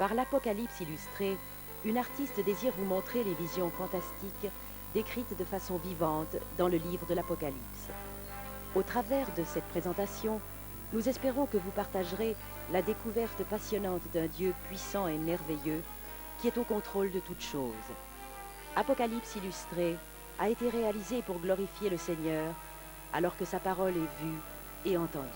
Par l'Apocalypse illustré, une artiste désire vous montrer les visions fantastiques décrites de façon vivante dans le livre de l'Apocalypse. Au travers de cette présentation, nous espérons que vous partagerez la découverte passionnante d'un Dieu puissant et merveilleux qui est au contrôle de toutes choses. Apocalypse illustré a été réalisé pour glorifier le Seigneur alors que sa parole est vue et entendue.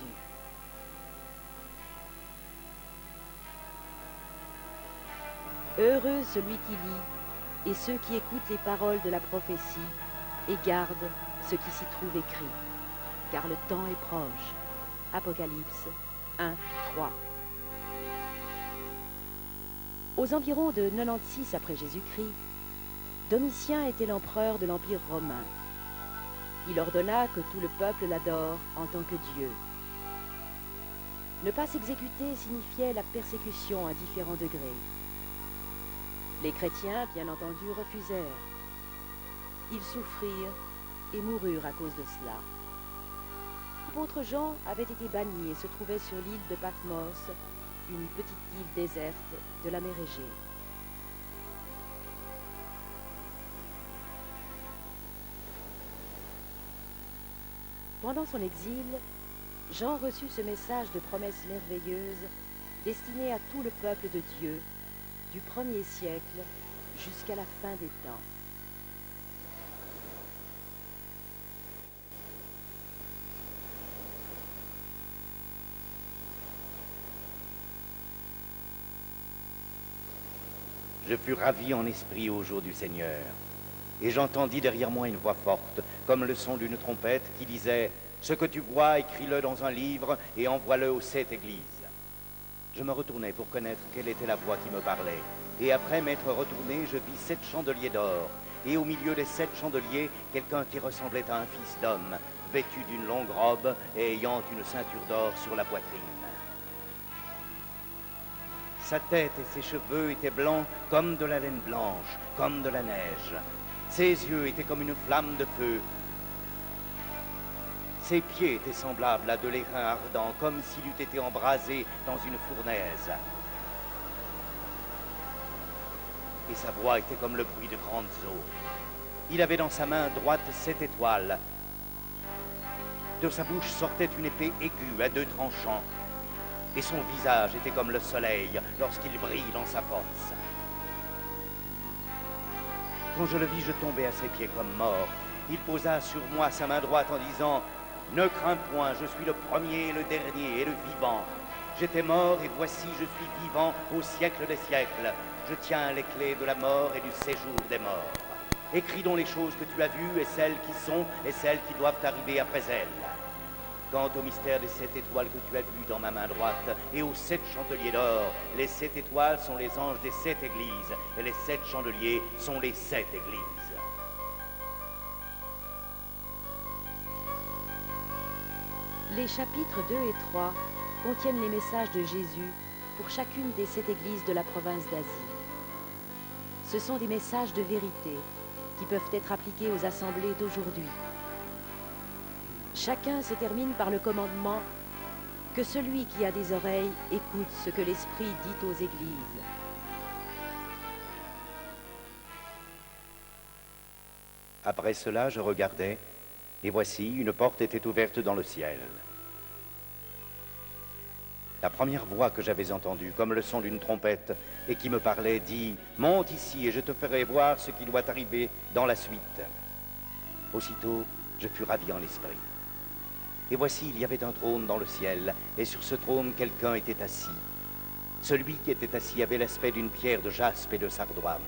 Heureux celui qui lit et ceux qui écoutent les paroles de la prophétie et gardent ce qui s'y trouve écrit, car le temps est proche. Apocalypse 1, 3. Aux environs de 96 après Jésus-Christ, Domitien était l'empereur de l'Empire romain. Il ordonna que tout le peuple l'adore en tant que Dieu. Ne pas s'exécuter signifiait la persécution à différents degrés. Les chrétiens, bien entendu, refusèrent. Ils souffrirent et moururent à cause de cela. L'apôtre Jean avait été banni et se trouvait sur l'île de Patmos, une petite île déserte de la mer Égée. Pendant son exil, Jean reçut ce message de promesses merveilleuses destiné à tout le peuple de Dieu, du 1er siècle jusqu'à la fin des temps. Je fus ravi en esprit au jour du Seigneur, et j'entendis derrière moi une voix forte, comme le son d'une trompette, qui disait « Ce que tu vois, écris-le dans un livre et envoie-le aux 7 églises. » Je me retournai pour connaître quelle était la voix qui me parlait, et après m'être retourné, je vis 7 chandeliers d'or, et au milieu des 7 chandeliers, quelqu'un qui ressemblait à un fils d'homme, vêtu d'une longue robe et ayant une ceinture d'or sur la poitrine. Sa tête et ses cheveux étaient blancs comme de la laine blanche, comme de la neige. Ses yeux étaient comme une flamme de feu. Ses pieds étaient semblables à de l'airain ardent, comme s'il eût été embrasé dans une fournaise. Et sa voix était comme le bruit de grandes eaux. Il avait dans sa main droite 7 étoiles. De sa bouche sortait une épée aiguë à 2 tranchants. Et son visage était comme le soleil lorsqu'il brille dans sa force. Quand je le vis, je tombai à ses pieds comme mort. Il posa sur moi sa main droite en disant « Ne crains point, je suis le premier, le dernier et le vivant. J'étais mort et voici je suis vivant au siècle des siècles. Je tiens les clés de la mort et du séjour des morts. Écris donc les choses que tu as vues et celles qui sont et celles qui doivent arriver après elles. Quant au mystère des 7 étoiles que tu as vues dans ma main droite et aux 7 chandeliers d'or, les 7 étoiles sont les anges des 7 églises et les 7 chandeliers sont les 7 églises. » Les chapitres 2 et 3 contiennent les messages de Jésus pour chacune des 7 églises de la province d'Asie. Ce sont des messages de vérité qui peuvent être appliqués aux assemblées d'aujourd'hui. Chacun se termine par le commandement que celui qui a des oreilles écoute ce que l'Esprit dit aux églises. Après cela, je regardai, et voici, une porte était ouverte dans le ciel. La première voix que j'avais entendue, comme le son d'une trompette, et qui me parlait, dit « Monte ici et je te ferai voir ce qui doit arriver dans la suite. » Aussitôt, je fus ravi en l'esprit. Et voici, il y avait un trône dans le ciel, et sur ce trône, quelqu'un était assis. Celui qui était assis avait l'aspect d'une pierre de jaspe et de sardoine.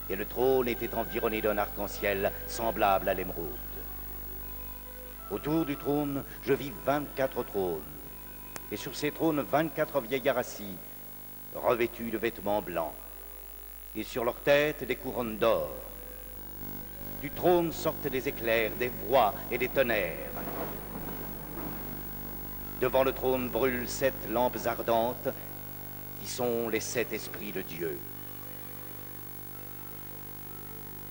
Et le trône était environné d'un arc-en-ciel semblable à l'émeraude. Autour du trône, je vis 24 trônes, et sur ces trônes, 24 vieillards assis, revêtus de vêtements blancs, et sur leurs têtes des couronnes d'or. Du trône sortent des éclairs, des voix et des tonnerres. Devant le trône brûlent 7 lampes ardentes, qui sont les 7 esprits de Dieu.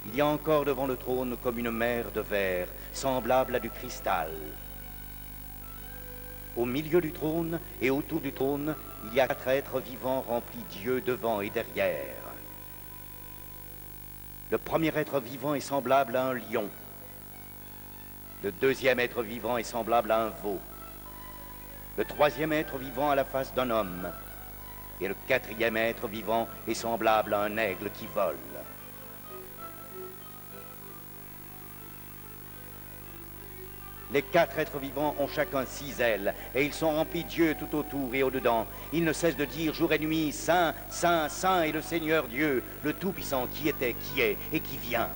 Il y a encore devant le trône comme une mer de verre, semblable à du cristal. Au milieu du trône et autour du trône, il y a 4 êtres vivants remplis d'yeux devant et derrière. Le premier être vivant est semblable à un lion. Le deuxième être vivant est semblable à un veau. Le troisième être vivant a la face d'un homme. Et le quatrième être vivant est semblable à un aigle qui vole. Les 4 êtres vivants ont chacun 6 ailes, et ils sont remplis d'yeux tout autour et au-dedans. Ils ne cessent de dire jour et nuit, Saint, Saint, Saint est le Seigneur Dieu, le Tout-Puissant, qui était, qui est et qui vient.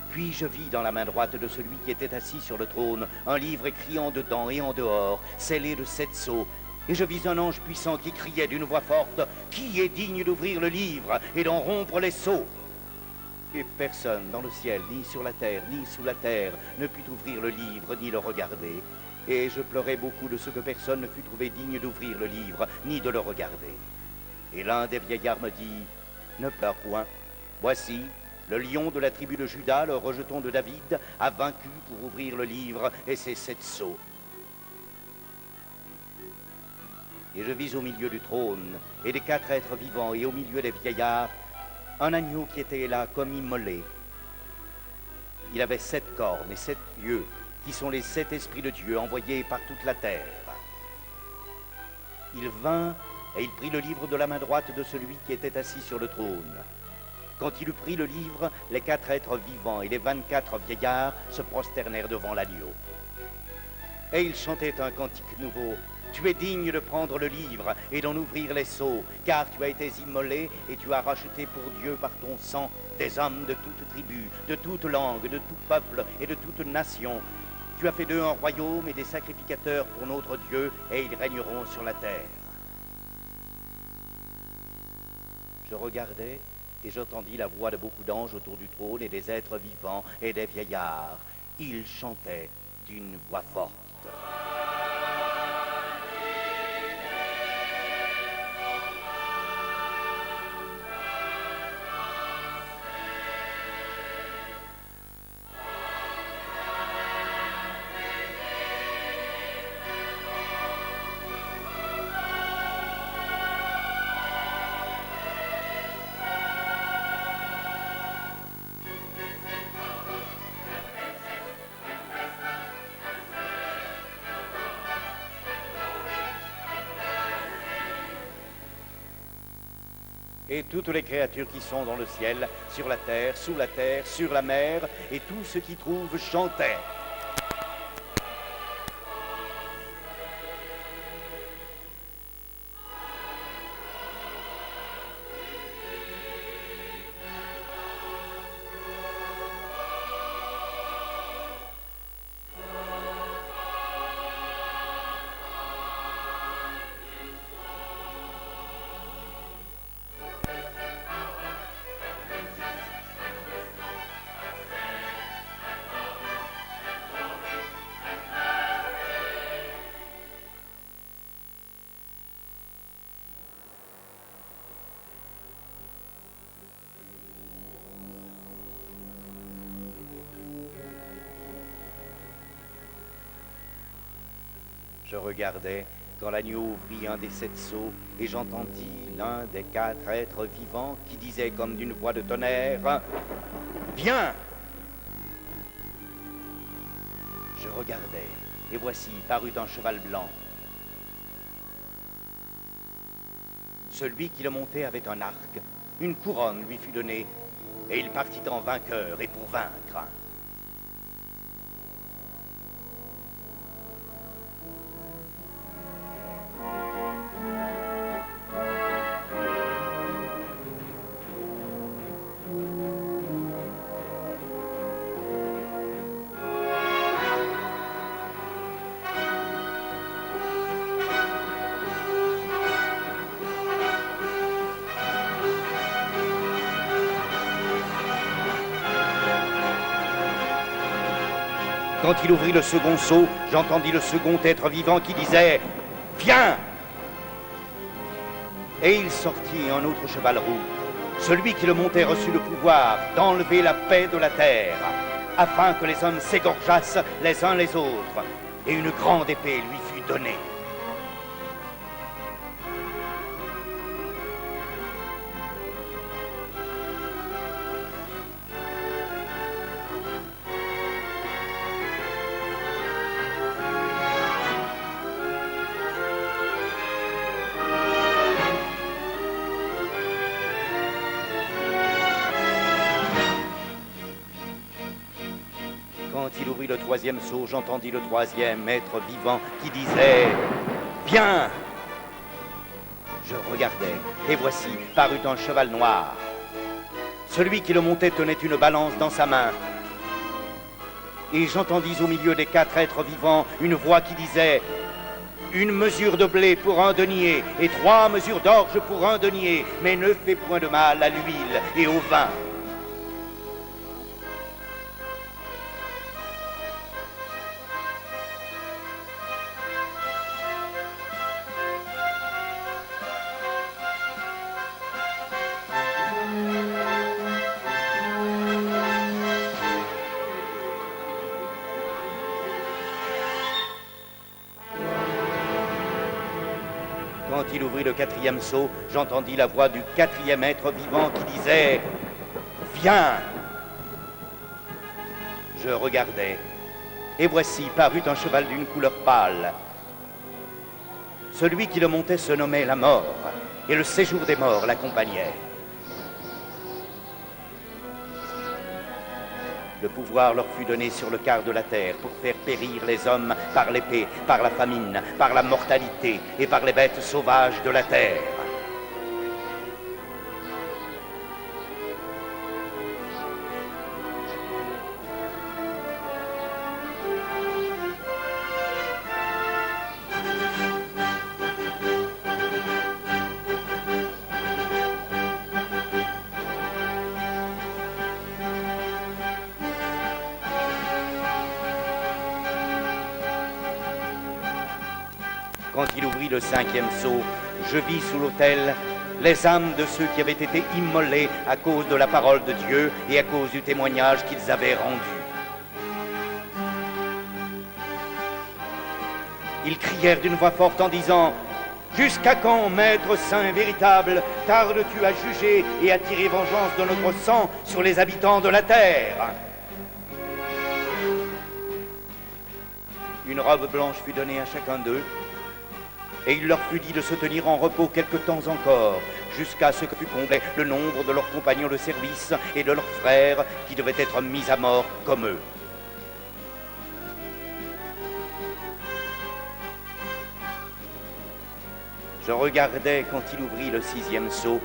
Puis je vis dans la main droite de celui qui était assis sur le trône un livre écrit en dedans et en dehors, scellé de 7 sceaux. Et je vis un ange puissant qui criait d'une voix forte, « Qui est digne d'ouvrir le livre et d'en rompre les sceaux ?» Et personne dans le ciel, ni sur la terre, ni sous la terre, ne put ouvrir le livre, ni le regarder. Et je pleurais beaucoup de ce que personne ne fut trouvé digne d'ouvrir le livre, ni de le regarder. Et l'un des vieillards me dit, « Ne pleure point. Voici, le lion de la tribu de Juda, le rejeton de David, a vaincu pour ouvrir le livre et ses 7 sceaux. » Et je vis au milieu du trône, et des 4 êtres vivants, et au milieu des vieillards, un agneau qui était là comme immolé. Il avait 7 cornes et 7 yeux, qui sont les 7 esprits de Dieu envoyés par toute la terre. Il vint et il prit le livre de la main droite de celui qui était assis sur le trône. Quand il eut pris le livre, les 4 êtres vivants et les 24 vieillards se prosternèrent devant l'agneau. Et ils chantaient un cantique nouveau. Tu es digne de prendre le livre et d'en ouvrir les sceaux, car tu as été immolé et tu as racheté pour Dieu par ton sang des hommes de toute tribu, de toute langue, de tout peuple et de toute nation. Tu as fait d'eux un royaume et des sacrificateurs pour notre Dieu, et ils régneront sur la terre. Je regardais et j'entendis la voix de beaucoup d'anges autour du trône et des êtres vivants et des vieillards. Ils chantaient d'une voix forte. Et toutes les créatures qui sont dans le ciel, sur la terre, sous la terre, sur la mer, et tout ce qui trouve chantaient. Je regardais quand l'agneau ouvrit un des 7 sceaux et j'entendis l'un des 4 êtres vivants qui disait comme d'une voix de tonnerre, « Viens !» Je regardais et voici parut un cheval blanc. Celui qui le montait avait un arc, une couronne lui fut donnée et il partit en vainqueur et pour vaincre. Quand il ouvrit le second sceau, j'entendis le second être vivant qui disait « Viens !» Et il sortit un autre cheval roux. Celui qui le montait reçut le pouvoir d'enlever la paix de la terre, afin que les hommes s'égorgeassent les uns les autres. Et une grande épée lui fut donné. Quand il ouvrit le troisième seau, j'entendis le troisième être vivant qui disait « Viens !» Je regardai, et voici parut un cheval noir. Celui qui le montait tenait une balance dans sa main. Et j'entendis au milieu des 4 êtres vivants une voix qui disait « Une mesure de blé pour 1 denier, et 3 mesures d'orge pour 1 denier, mais ne fais point de mal à l'huile et au vin. » Quand il ouvrit le 4e seau, j'entendis la voix du 4e être vivant qui disait « Viens !» Je regardai, et voici parut un cheval d'une couleur pâle. Celui qui le montait se nommait la mort, et le séjour des morts l'accompagnait. Le pouvoir leur fut donné sur le quart de la terre pour faire périr les hommes par l'épée, par la famine, par la mortalité et par les bêtes sauvages de la terre. Quand il ouvrit le 5e seau, je vis sous l'autel les âmes de ceux qui avaient été immolés à cause de la parole de Dieu et à cause du témoignage qu'ils avaient rendu. Ils crièrent d'une voix forte en disant « Jusqu'à quand, Maître saint et véritable, tardes-tu à juger et à tirer vengeance de notre sang sur les habitants de la terre ?» Une robe blanche fut donnée à chacun d'eux, et il leur fut dit de se tenir en repos quelque temps encore, jusqu'à ce que fût comblé le nombre de leurs compagnons de service et de leurs frères qui devaient être mis à mort comme eux. Je regardais quand il ouvrit le 6e seau,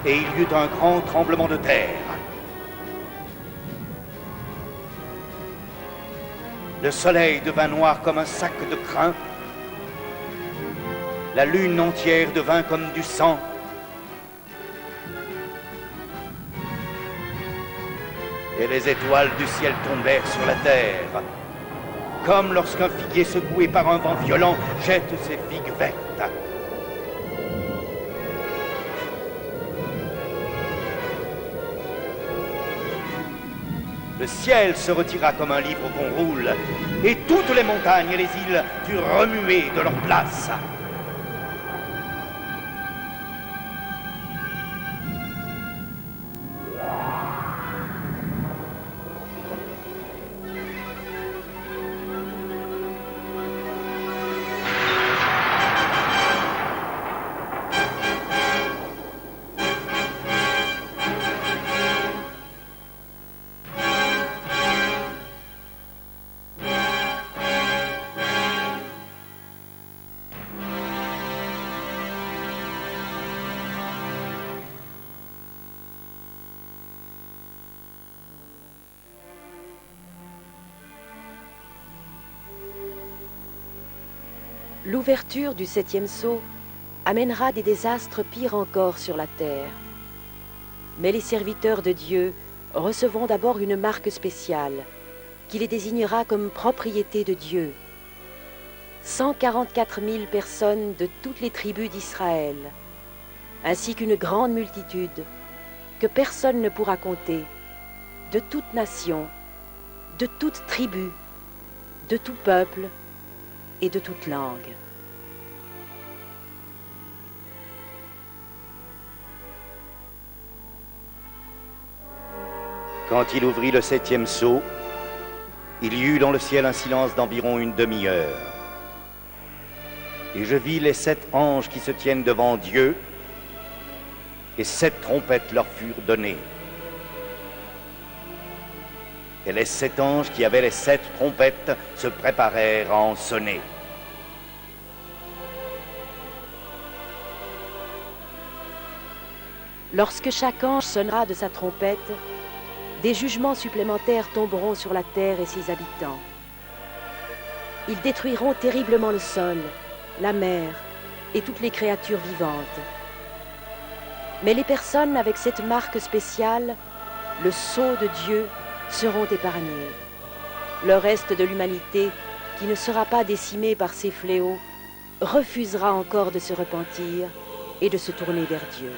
et il y eut un grand tremblement de terre. Le soleil devint noir comme un sac de crin. La lune entière devint comme du sang. Et les étoiles du ciel tombèrent sur la terre, comme lorsqu'un figuier secoué par un vent violent jette ses figues vertes. Le ciel se retira comme un livre qu'on roule, et toutes les montagnes et les îles furent remuées de leur place. L'ouverture du 7e seau amènera des désastres pires encore sur la terre. Mais les serviteurs de Dieu recevront d'abord une marque spéciale qui les désignera comme propriété de Dieu. 144 000 personnes de toutes les tribus d'Israël, ainsi qu'une grande multitude que personne ne pourra compter, de toute nation, de toute tribu, de tout peuple et de toute langue. Quand il ouvrit le 7e sceau, il y eut dans le ciel un silence d'environ une demi-heure. Et je vis les 7 anges qui se tiennent devant Dieu, et 7 trompettes leur furent données. Et les 7 anges qui avaient les 7 trompettes se préparèrent à en sonner. Lorsque chaque ange sonnera de sa trompette, des jugements supplémentaires tomberont sur la terre et ses habitants. Ils détruiront terriblement le sol, la mer et toutes les créatures vivantes. Mais les personnes avec cette marque spéciale, le sceau de Dieu, seront épargnées. Le reste de l'humanité, qui ne sera pas décimée par ces fléaux, refusera encore de se repentir et de se tourner vers Dieu.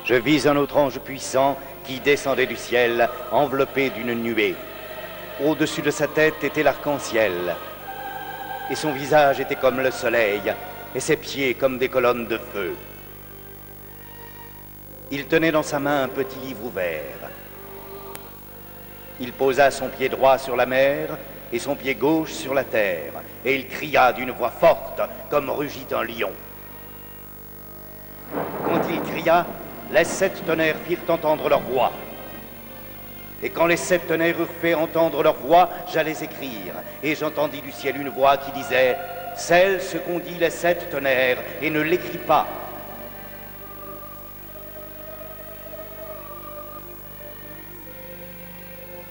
Je vis un autre ange puissant qui descendait du ciel, enveloppé d'une nuée. Au-dessus de sa tête était l'arc-en-ciel, et son visage était comme le soleil, et ses pieds comme des colonnes de feu. Il tenait dans sa main un petit livre ouvert. Il posa son pied droit sur la mer et son pied gauche sur la terre, et il cria d'une voix forte, comme rugit un lion. Quand il cria, les 7 tonnerres firent entendre leur voix. Et quand les 7 tonnerres eurent fait entendre leur voix, j'allais écrire, et j'entendis du ciel une voix qui disait « Scelle ce qu'ont dit les 7 tonnerres, et ne l'écris pas. »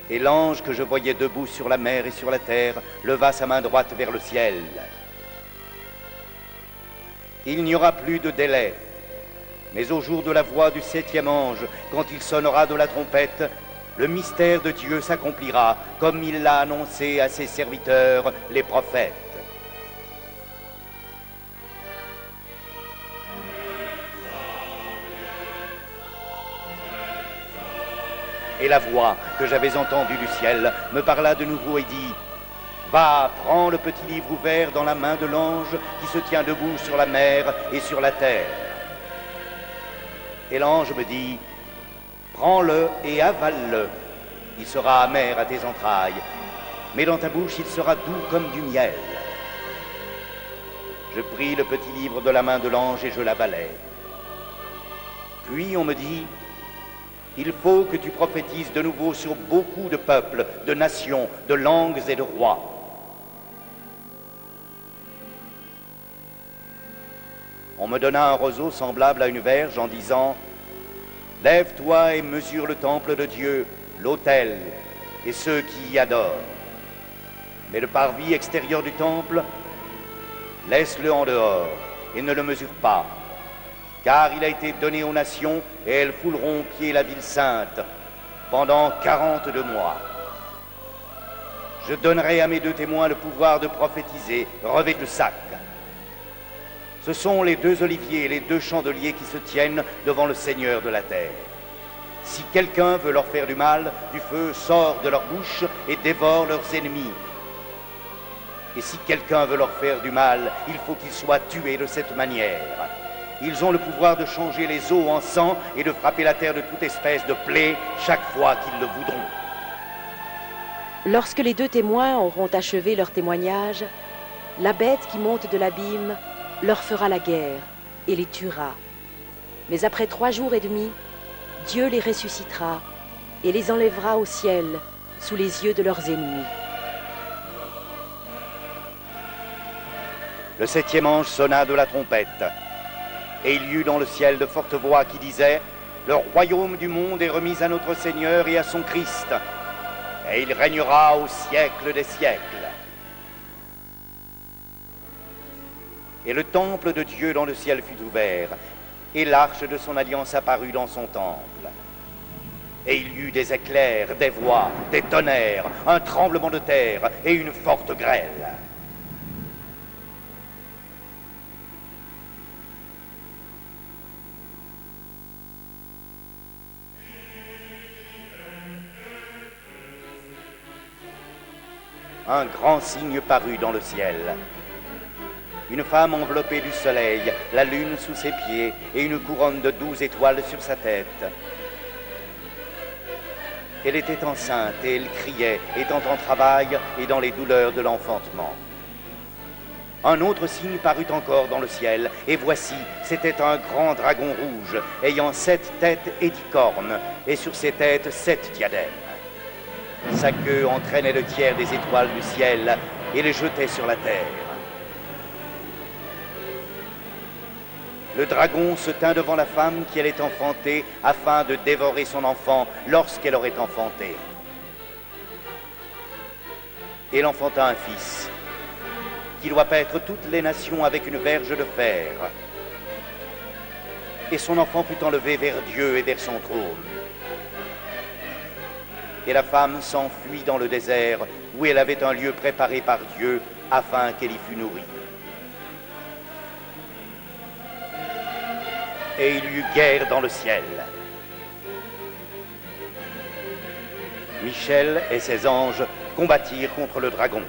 Et l'ange que je voyais debout sur la mer et sur la terre leva sa main droite vers le ciel. Il n'y aura plus de délai, mais au jour de la voix du 7e ange, quand il sonnera de la trompette, le mystère de Dieu s'accomplira, comme il l'a annoncé à ses serviteurs, les prophètes. Et la voix que j'avais entendue du ciel me parla de nouveau et dit « Va, prends le petit livre ouvert dans la main de l'ange qui se tient debout sur la mer et sur la terre. » Et l'ange me dit « Prends-le et avale-le. Il sera amer à tes entrailles, mais dans ta bouche il sera doux comme du miel. » Je pris le petit livre de la main de l'ange et je l'avalai. Puis on me dit « Il faut que tu prophétises de nouveau sur beaucoup de peuples, de nations, de langues et de rois. » On me donna un roseau semblable à une verge en disant « Lève-toi et mesure le temple de Dieu, l'autel et ceux qui y adorent. Mais le parvis extérieur du temple, laisse-le en dehors et ne le mesure pas. Car il a été donné aux nations, et elles fouleront aux pieds la ville sainte pendant 42 mois. Je donnerai à mes 2 témoins le pouvoir de prophétiser, revêtus de sac. Ce sont les 2 oliviers et les 2 chandeliers qui se tiennent devant le Seigneur de la terre. Si quelqu'un veut leur faire du mal, du feu sort de leur bouche et dévore leurs ennemis. Et si quelqu'un veut leur faire du mal, il faut qu'il soit tué de cette manière. Ils ont le pouvoir de changer les eaux en sang et de frapper la terre de toute espèce de plaie chaque fois qu'ils le voudront. Lorsque les 2 témoins auront achevé leur témoignage, la bête qui monte de l'abîme leur fera la guerre et les tuera. Mais après 3 jours et demi, Dieu les ressuscitera et les enlèvera au ciel sous les yeux de leurs ennemis. Le 7e ange sonna de la trompette. Et il y eut dans le ciel de fortes voix qui disaient « Le royaume du monde est remis à notre Seigneur et à son Christ, et il régnera au siècle des siècles. » Et le temple de Dieu dans le ciel fut ouvert, et l'arche de son alliance apparut dans son temple. Et il y eut des éclairs, des voix, des tonnerres, un tremblement de terre et une forte grêle. un grand signe parut dans le ciel. Une femme enveloppée du soleil, la lune sous ses pieds et une couronne de 12 étoiles sur sa tête. Elle était enceinte et elle criait, étant en travail et dans les douleurs de l'enfantement. Un autre signe parut encore dans le ciel, et voici, c'était un grand dragon rouge, ayant 7 têtes et 10 cornes, et sur ses têtes 7 diadèmes. Sa queue entraînait le tiers des étoiles du ciel et les jetait sur la terre. Le dragon se tint devant la femme qui allait enfanter afin de dévorer son enfant lorsqu'elle aurait enfanté. Elle enfanta un fils, qui doit paître toutes les nations avec une verge de fer. Et son enfant fut enlevé vers Dieu et vers son trône. Et la femme s'enfuit dans le désert, où elle avait un lieu préparé par Dieu, afin qu'elle y fût nourrie. Et il y eut guerre dans le ciel. Michel et ses anges combattirent contre le dragon,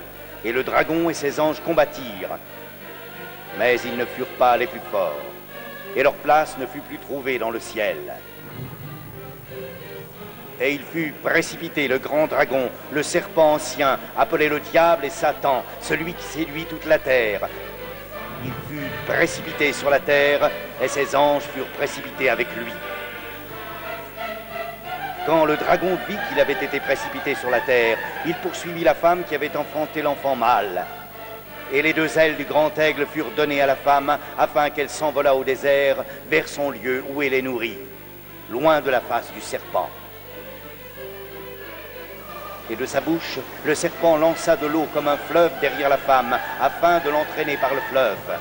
et le dragon et ses anges combattirent. Mais ils ne furent pas les plus forts, et leur place ne fut plus trouvée dans le ciel. Et il fut précipité, le grand dragon, le serpent ancien, appelé le diable et Satan, celui qui séduit toute la terre. Il fut précipité sur la terre, et ses anges furent précipités avec lui. Quand le dragon vit qu'il avait été précipité sur la terre, il poursuivit la femme qui avait enfanté l'enfant mâle. Et les 2 ailes du grand aigle furent données à la femme, afin qu'elle s'envolât au désert vers son lieu où elle est nourrie, loin de la face du serpent. Et de sa bouche, le serpent lança de l'eau comme un fleuve derrière la femme, afin de l'entraîner par le fleuve.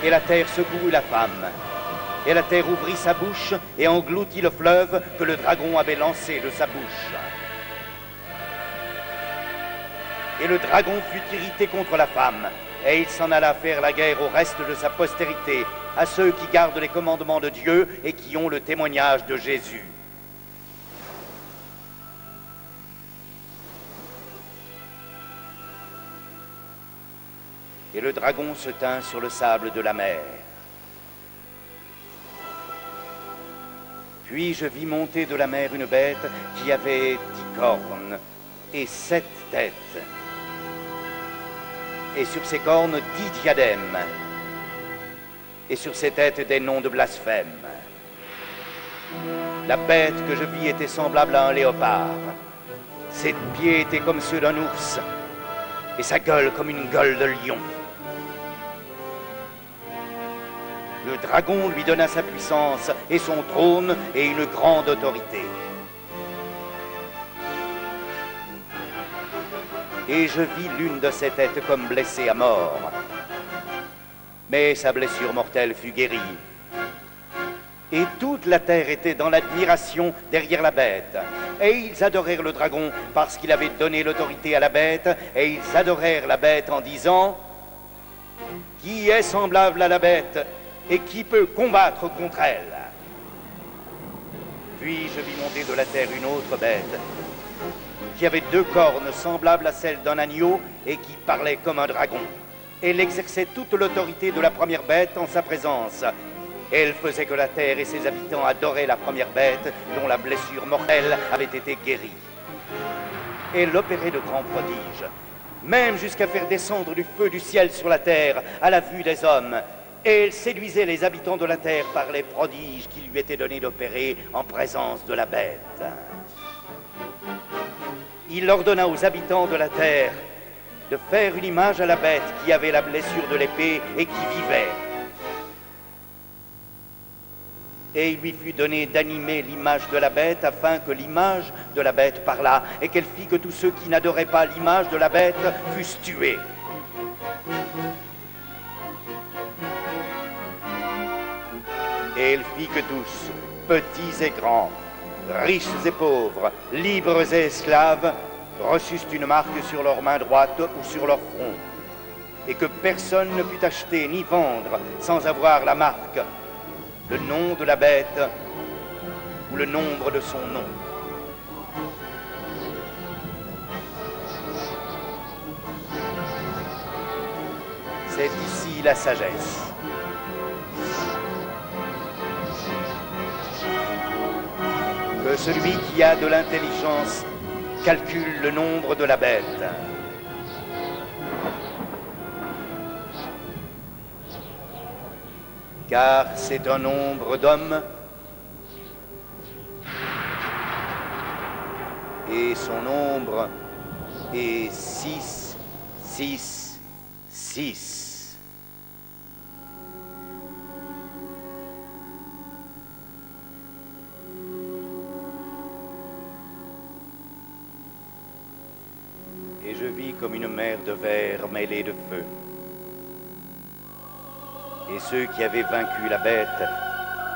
Et la terre secourut la femme. Et la terre ouvrit sa bouche et engloutit le fleuve que le dragon avait lancé de sa bouche. Et le dragon fut irrité contre la femme, et il s'en alla faire la guerre au reste de sa postérité, à ceux qui gardent les commandements de Dieu et qui ont le témoignage de Jésus. Et le dragon se tint sur le sable de la mer. Puis je vis monter de la mer une bête qui avait 10 cornes et 7 têtes. Et sur ses cornes 10 diadèmes. Et sur ses têtes des noms de blasphème. La bête que je vis était semblable à un léopard. Ses pieds étaient comme ceux d'un ours, et sa gueule comme une gueule de lion. Le dragon lui donna sa puissance et son trône et une grande autorité. Et je vis l'une de ses têtes comme blessée à mort. Mais sa blessure mortelle fut guérie. Et toute la terre était dans l'admiration derrière la bête. Et ils adorèrent le dragon parce qu'il avait donné l'autorité à la bête. Et ils adorèrent la bête en disant: qui est semblable à la bête et qui peut combattre contre elle? Puis je vis monter de la terre une autre bête, qui avait 2 cornes semblables à celles d'un agneau et qui parlait comme un dragon. Elle exerçait toute l'autorité de la première bête en sa présence. Elle faisait que la terre et ses habitants adoraient la première bête dont la blessure mortelle avait été guérie. Elle opérait de grands prodiges, même jusqu'à faire descendre du feu du ciel sur la terre à la vue des hommes. Et elle séduisait les habitants de la terre par les prodiges qui lui étaient donnés d'opérer en présence de la bête. Il ordonna aux habitants de la terre de faire une image à la bête qui avait la blessure de l'épée et qui vivait. Et il lui fut donné d'animer l'image de la bête afin que l'image de la bête parlât et qu'elle fit que tous ceux qui n'adoraient pas l'image de la bête fussent tués. Et elle fit que tous, petits et grands, riches et pauvres, libres et esclaves, reçussent une marque sur leur main droite ou sur leur front, et que personne ne put acheter ni vendre sans avoir la marque, le nom de la bête ou le nombre de son nom. C'est ici la sagesse. Que celui qui a de l'intelligence calcule le nombre de la bête. Car c'est un nombre d'hommes et son nombre est 6, 6, 6. Et je vis comme une mer de verre mêlée de feu. Et ceux qui avaient vaincu la bête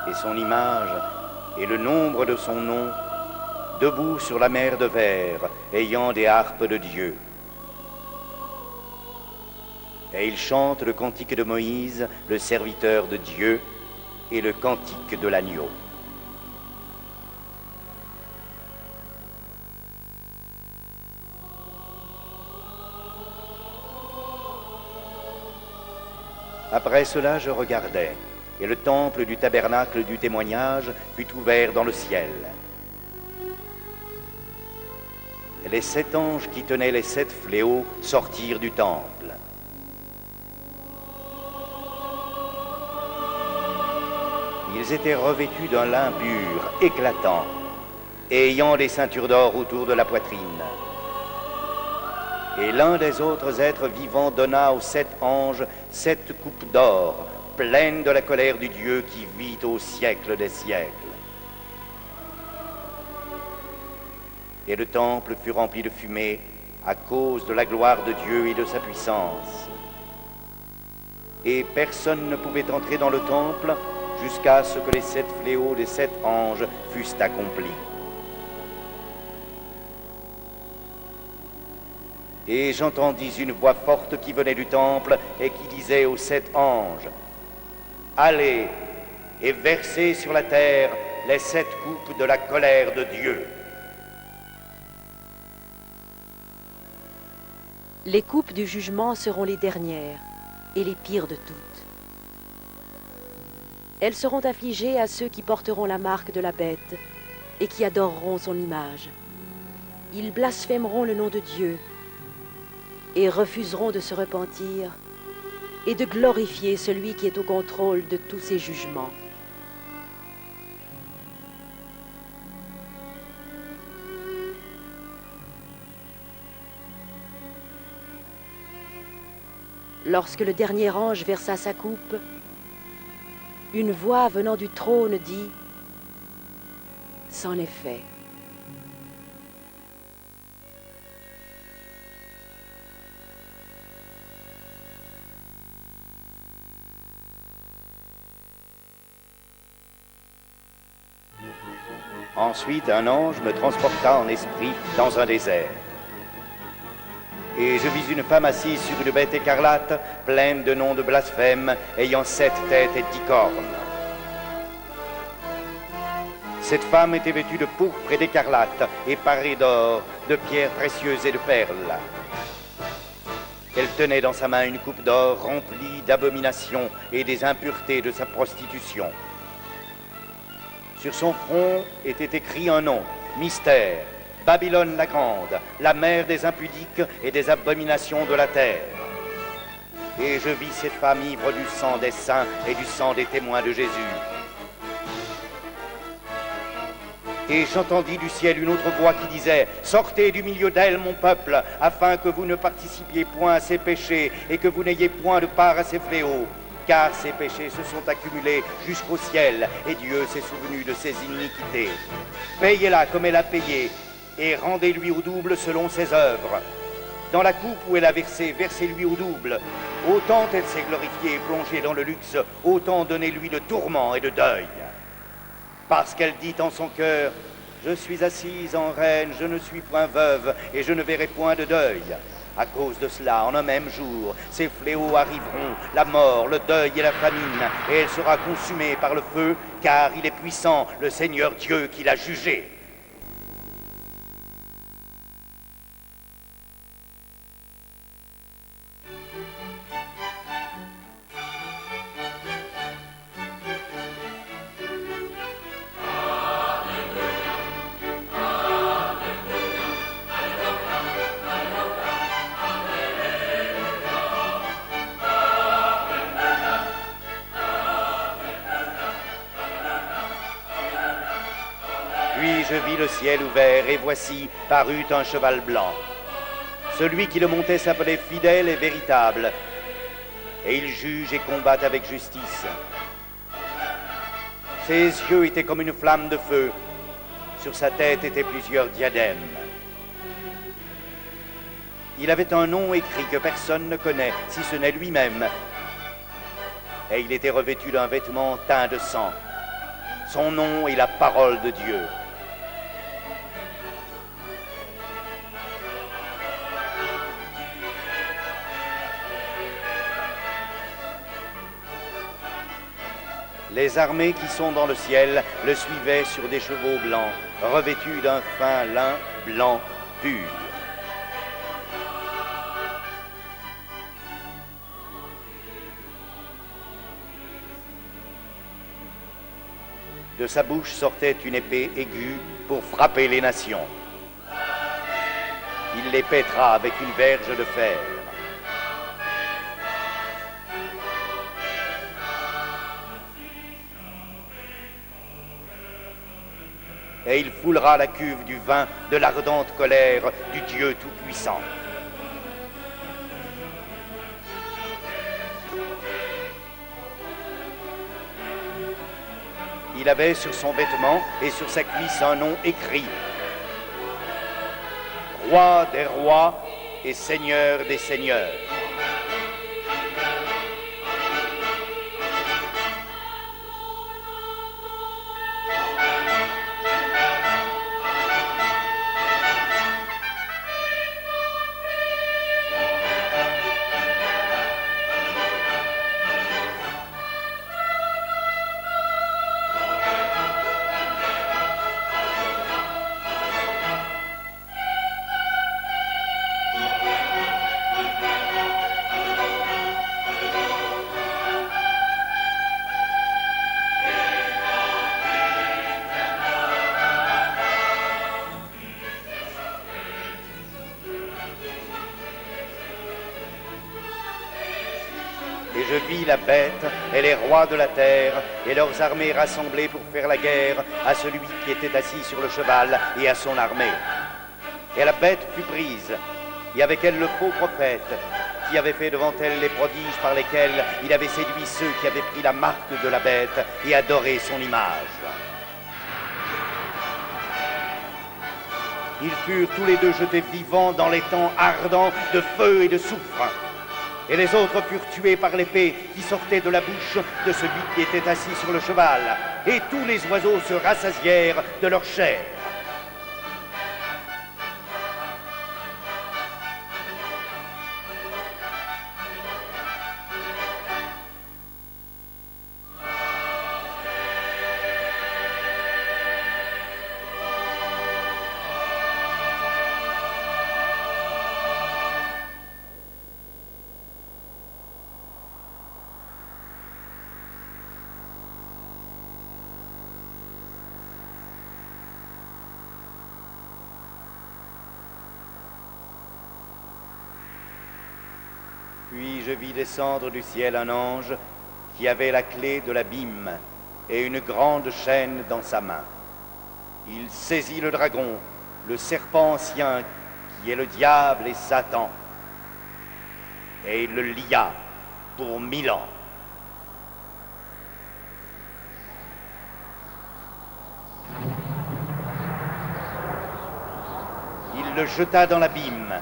et son image et le nombre de son nom, debout sur la mer de verre, ayant des harpes de Dieu. Et ils chantent le cantique de Moïse, le serviteur de Dieu, et le cantique de l'agneau. Après cela, je regardais, et le temple du tabernacle du témoignage fut ouvert dans le ciel. Les 7 anges qui tenaient les 7 fléaux sortirent du temple. Ils étaient revêtus d'un lin pur, éclatant, et ayant des ceintures d'or autour de la poitrine. Et l'un des autres êtres vivants donna aux 7 anges 7 coupes d'or, pleines de la colère du Dieu qui vit au siècle des siècles. Et le temple fut rempli de fumée à cause de la gloire de Dieu et de sa puissance. Et personne ne pouvait entrer dans le temple jusqu'à ce que les 7 fléaux des 7 anges fussent accomplis. Et j'entendis une voix forte qui venait du temple et qui disait aux 7 anges, « Allez et versez sur la terre les 7 coupes de la colère de Dieu. » Les coupes du jugement seront les dernières et les pires de toutes. Elles seront affligées à ceux qui porteront la marque de la bête et qui adoreront son image. Ils blasphémeront le nom de Dieu et refuseront de se repentir et de glorifier celui qui est au contrôle de tous ces jugements. Lorsque le dernier ange versa sa coupe, une voix venant du trône dit « C'en est fait ». Ensuite, un ange me transporta en esprit dans un désert. Et je vis une femme assise sur une bête écarlate, pleine de noms de blasphème, ayant 7 têtes et 10 cornes. Cette femme était vêtue de pourpre et d'écarlate, et parée d'or, de pierres précieuses et de perles. Elle tenait dans sa main une coupe d'or remplie d'abominations et des impuretés de sa prostitution. Sur son front était écrit un nom, mystère, Babylone la grande, la mère des impudiques et des abominations de la terre. Et je vis cette femme ivre du sang des saints et du sang des témoins de Jésus. Et j'entendis du ciel une autre voix qui disait « Sortez du milieu d'elle, mon peuple, afin que vous ne participiez point à ses péchés et que vous n'ayez point de part à ses fléaux. Car ses péchés se sont accumulés jusqu'au ciel, et Dieu s'est souvenu de ses iniquités. Payez-la comme elle a payé, et rendez-lui au double selon ses œuvres. Dans la coupe où elle a versé, versez-lui au double. Autant elle s'est glorifiée et plongée dans le luxe, autant donnez-lui de tourments et de deuil. Parce qu'elle dit en son cœur, je suis assise en reine, je ne suis point veuve, et je ne verrai point de deuil. À cause de cela, en un même jour, ces fléaux arriveront, la mort, le deuil et la famine, et elle sera consumée par le feu, car il est puissant, le Seigneur Dieu qui l'a jugée. vis le ciel ouvert, et voici parut un cheval blanc. Celui qui le montait s'appelait Fidèle et Véritable, et il juge et combat avec justice. Ses yeux étaient comme une flamme de feu, sur sa tête étaient plusieurs diadèmes. Il avait un nom écrit que personne ne connaît, si ce n'est lui-même, et il était revêtu d'un vêtement teint de sang. Son nom est la parole de Dieu. Les armées qui sont dans le ciel le suivaient sur des chevaux blancs, revêtus d'un fin lin blanc pur. De sa bouche sortait une épée aiguë pour frapper les nations. Il les pètera avec une verge de fer. Et il foulera la cuve du vin de l'ardente colère du Dieu Tout-Puissant. Il avait sur son vêtement et sur sa cuisse un nom écrit: Roi des rois et Seigneur des seigneurs. Et je vis la bête et les rois de la terre et leurs armées rassemblées pour faire la guerre à celui qui était assis sur le cheval et à son armée. Et la bête fut prise, et avec elle le faux prophète, qui avait fait devant elle les prodiges par lesquels il avait séduit ceux qui avaient pris la marque de la bête et adoré son image. Ils furent tous les deux jetés vivants dans les temps ardents de feu et de soufre. Et les autres furent tués par l'épée qui sortait de la bouche de celui qui était assis sur le cheval. Et tous les oiseaux se rassasièrent de leur chair. Puis je vis descendre du ciel un ange qui avait la clé de l'abîme et une grande chaîne dans sa main. Il saisit le dragon, le serpent ancien, qui est le diable et Satan, et il le lia pour 1000 ans. Il le jeta dans l'abîme,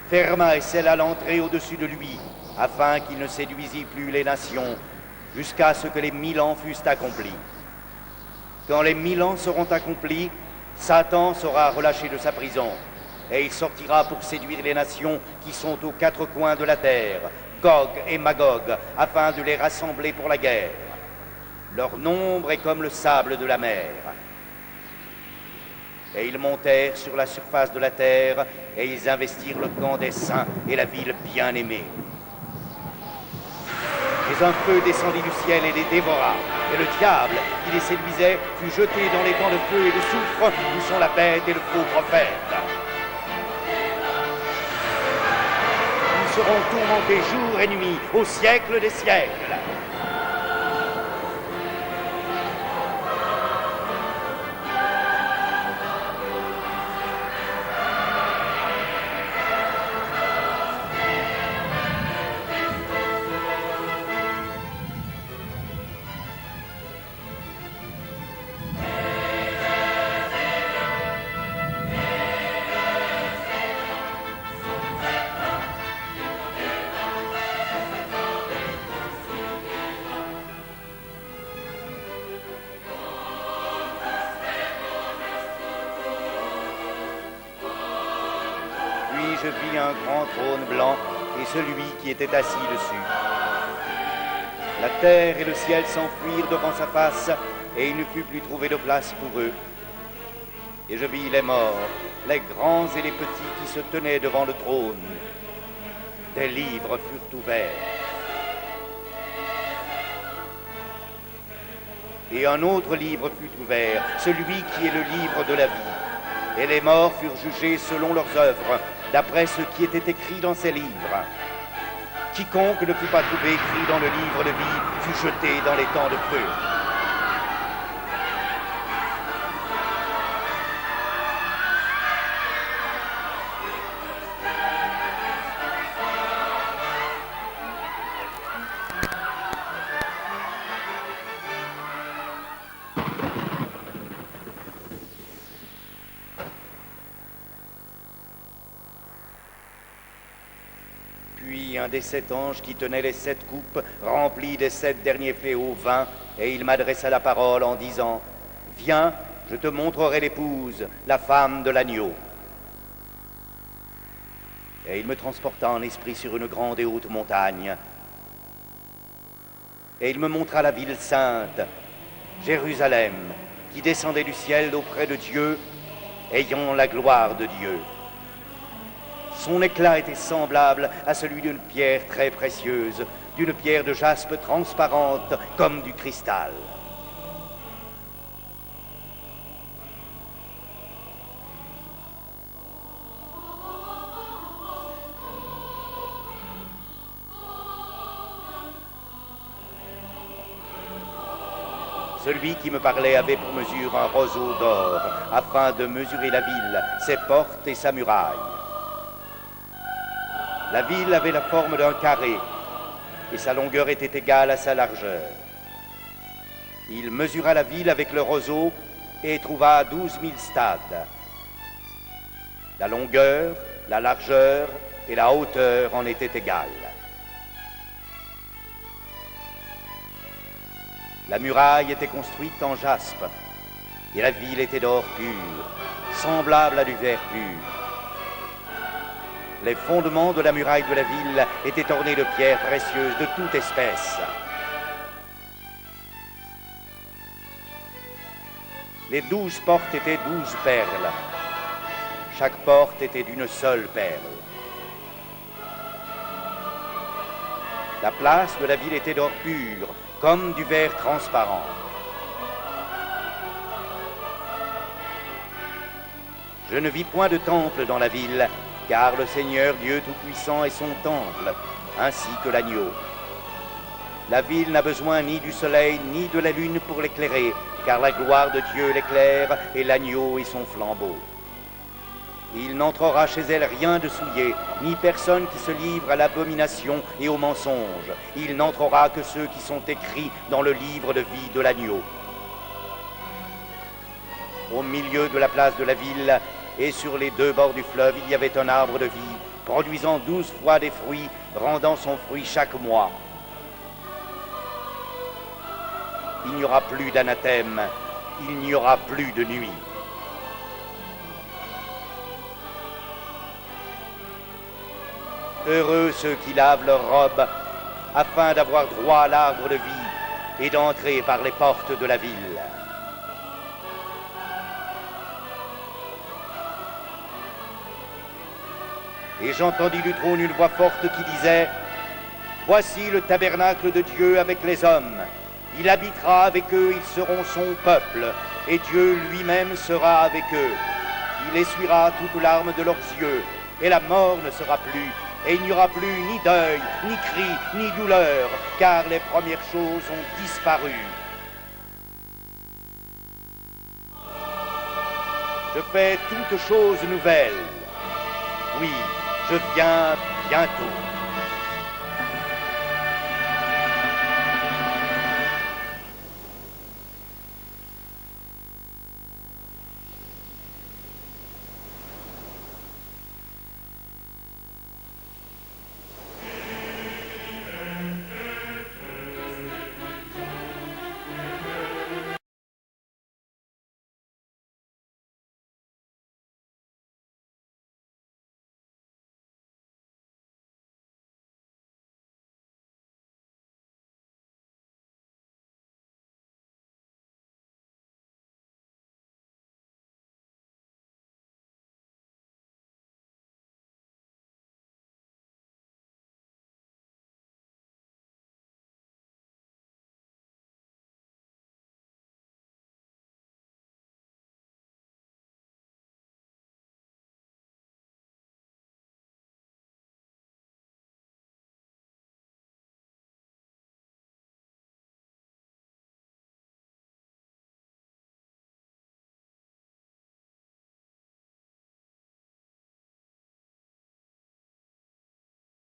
ferma et scella l'entrée au-dessus de lui, afin qu'il ne séduisît plus les nations, jusqu'à ce que les 1000 ans fussent accomplis. Quand les 1000 ans seront accomplis, Satan sera relâché de sa prison, et il sortira pour séduire les nations qui sont aux 4 coins de la terre, Gog et Magog, afin de les rassembler pour la guerre. Leur nombre est comme le sable de la mer. Et ils montèrent sur la surface de la terre, et ils investirent le camp des saints et la ville bien-aimée. Mais un feu descendit du ciel et les dévora, et le diable qui les séduisait fut jeté dans les camps de feu et de soufre où sont la bête et le faux prophète. Ils seront tourmentés jour et nuit au siècle des siècles. je vis un grand trône blanc et celui qui était assis dessus. La terre et le ciel s'enfuirent devant sa face, et il ne fut plus trouvé de place pour eux. Et je vis les morts, les grands et les petits qui se tenaient devant le trône. Des livres furent ouverts. Et un autre livre fut ouvert, celui qui est le livre de la vie. Et les morts furent jugés selon leurs œuvres, d'après ce qui était écrit dans ces livres. Quiconque ne fut pas trouvé écrit dans le livre de vie fut jeté dans les temps de feu. Puis un des 7 anges qui tenait les 7 coupes remplit des 7 derniers fléaux vint, et il m'adressa la parole en disant: Viens, je te montrerai l'épouse, la femme de l'agneau. Et il me transporta en esprit sur une grande et haute montagne. Et il me montra la ville sainte, Jérusalem, qui descendait du ciel auprès de Dieu, ayant la gloire de Dieu. Son éclat était semblable à celui d'une pierre très précieuse, d'une pierre de jaspe transparente comme du cristal. Celui qui me parlait avait pour mesure un roseau d'or, afin de mesurer la ville, ses portes et sa muraille. La ville avait la forme d'un carré, et sa longueur était égale à sa largeur. Il mesura la ville avec le roseau et trouva 12 000 stades. La longueur, la largeur et la hauteur en étaient égales. La muraille était construite en jaspe, et la ville était d'or pur, semblable à du verre pur. Les fondements de la muraille de la ville étaient ornés de pierres précieuses de toute espèce. Les 12 portes étaient 12 perles. Chaque porte était d'une seule perle. La place de la ville était d'or pur, comme du verre transparent. Je ne vis point de temple dans la ville, car le Seigneur Dieu Tout-Puissant est son temple, ainsi que l'agneau. La ville n'a besoin ni du soleil ni de la lune pour l'éclairer, car la gloire de Dieu l'éclaire et l'agneau est son flambeau. Il n'entrera chez elle rien de souillé, ni personne qui se livre à l'abomination et au mensonge. Il n'entrera que ceux qui sont écrits dans le livre de vie de l'agneau. Au milieu de la place de la ville, et sur les 2 bords du fleuve, il y avait un arbre de vie, produisant 12 fois des fruits, rendant son fruit chaque mois. Il n'y aura plus d'anathème, il n'y aura plus de nuit. Heureux ceux qui lavent leurs robes, afin d'avoir droit à l'arbre de vie et d'entrer par les portes de la ville. Et j'entendis du trône une voix forte qui disait: Voici le tabernacle de Dieu avec les hommes. Il habitera avec eux, ils seront son peuple, et Dieu lui-même sera avec eux. Il essuiera toute larme de leurs yeux, et la mort ne sera plus, et il n'y aura plus ni deuil, ni cri, ni douleur, car les premières choses ont disparu. Je fais toutes choses nouvelles. Oui, je viens bientôt.